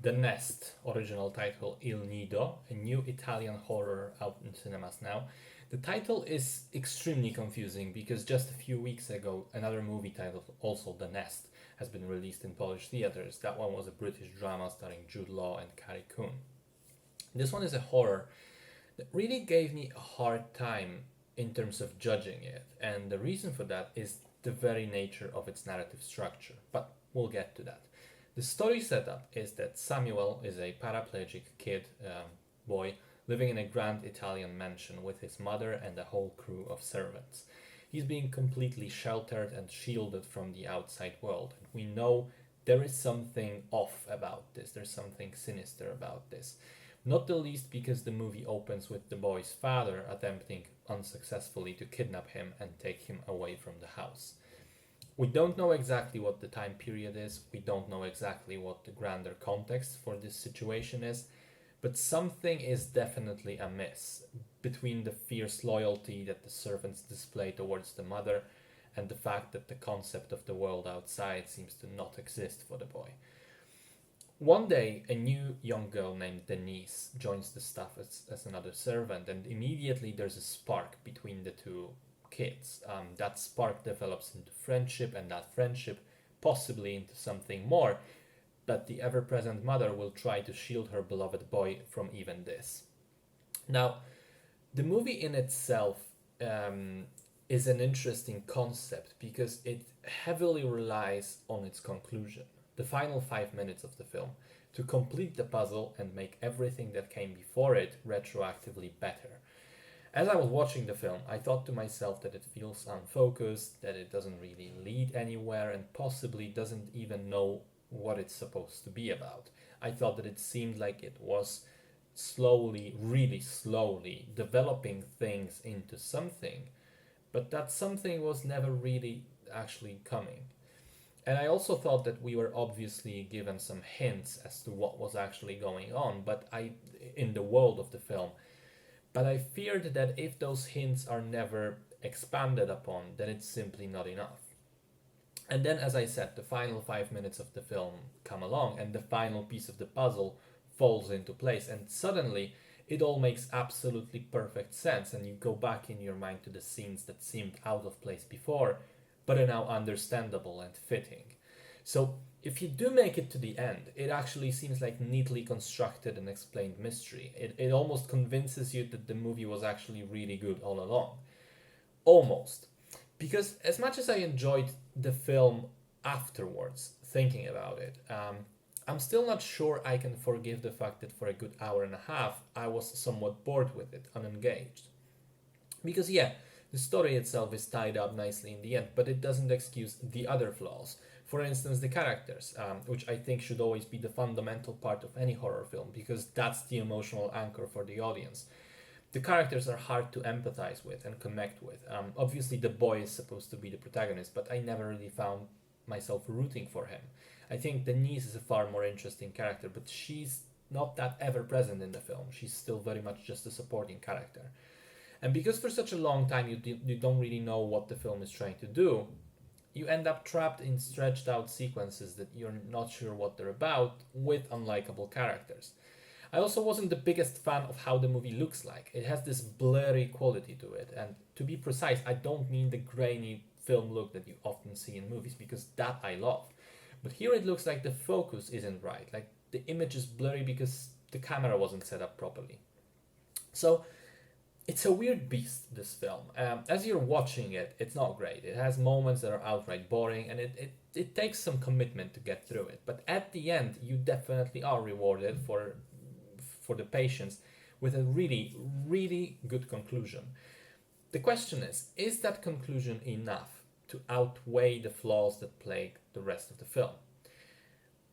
The Nest, original title Il Nido, a new Italian horror out in cinemas now. The title is extremely confusing because just a few weeks ago, another movie titled also The Nest has been released in Polish theaters. That one was a British drama starring Jude Law and Carrie Coon. This one is a horror that really gave me a hard time in terms of judging it, and the reason for that is the very nature of its narrative structure. But we'll get to that. The story setup is that Samuel is a paraplegic kid, boy, living in a grand Italian mansion with his mother and a whole crew of servants. He's being completely sheltered and shielded from the outside world. And we know there is something off about this, there's something sinister about this. Not the least because the movie opens with the boy's father attempting unsuccessfully to kidnap him and take him away from the house. We don't know exactly what the time period is, we don't know exactly what the grander context for this situation is, but something is definitely amiss between the fierce loyalty that the servants display towards the mother and the fact that the concept of the world outside seems to not exist for the boy. One day, a new young girl named Denise joins the staff as another servant, and immediately there's a spark between the two kids. That spark develops into friendship, and that friendship possibly into something more. But the ever present mother will try to shield her beloved boy from even this. Now, the movie in itself is an interesting concept because it heavily relies on its conclusion, the final 5 minutes of the film, to complete the puzzle and make everything that came before it retroactively better. As I was watching the film, I thought to myself that it feels unfocused, that it doesn't really lead anywhere, and possibly doesn't even know what it's supposed to be about. I thought that it seemed like it was slowly, really slowly, developing things into something, but that something was never really actually coming. And I also thought that we were obviously given some hints as to what was actually going on, but I in the world of the film. But I feared that if those hints are never expanded upon, then it's simply not enough. And then, as I said, the final 5 minutes of the film come along, and the final piece of the puzzle falls into place, and suddenly it all makes absolutely perfect sense, and you go back in your mind to the scenes that seemed out of place before, but are now understandable and fitting. So, if you do make it to the end, it actually seems like neatly constructed and explained mystery. It almost convinces you that the movie was actually really good all along. Almost. Because as much as I enjoyed the film afterwards, thinking about it, I'm still not sure I can forgive the fact that for a good hour and a half I was somewhat bored with it, unengaged. Because, yeah, the story itself is tied up nicely in the end, but it doesn't excuse the other flaws. For instance, the characters, which I think should always be the fundamental part of any horror film, because that's the emotional anchor for the audience. The characters are hard to empathize with and connect with. Obviously, the boy is supposed to be the protagonist, but I never really found myself rooting for him. I think Denise is a far more interesting character, but she's not that ever present in the film. She's still very much just a supporting character. And because for such a long time you don't really know what the film is trying to do, you end up trapped in stretched out sequences that you're not sure what they're about with unlikable characters. I also wasn't the biggest fan of how the movie looks like. It has this blurry quality to it, and to be precise, I don't mean the grainy film look that you often see in movies, because that I love. But here it looks like the focus isn't right, like the image is blurry because the camera wasn't set up properly. So it's a weird beast, this film. As you're watching it, it's not great. It has moments that are outright boring, and it takes some commitment to get through it. But at the end, you definitely are rewarded for the patience with a really, really good conclusion. The question is that conclusion enough to outweigh the flaws that plague the rest of the film?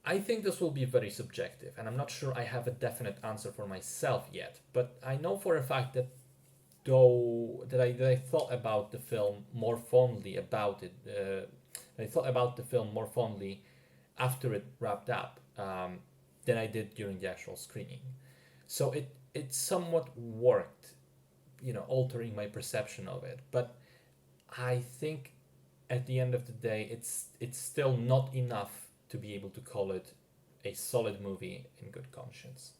I think this will be very subjective, and I'm not sure I have a definite answer for myself yet, but I know for a fact that I thought about the film more fondly about it. I thought about the film more fondly after it wrapped up than I did during the actual screening. So it somewhat worked, altering my perception of it. But I think at the end of the day, it's still not enough to be able to call it a solid movie in good conscience.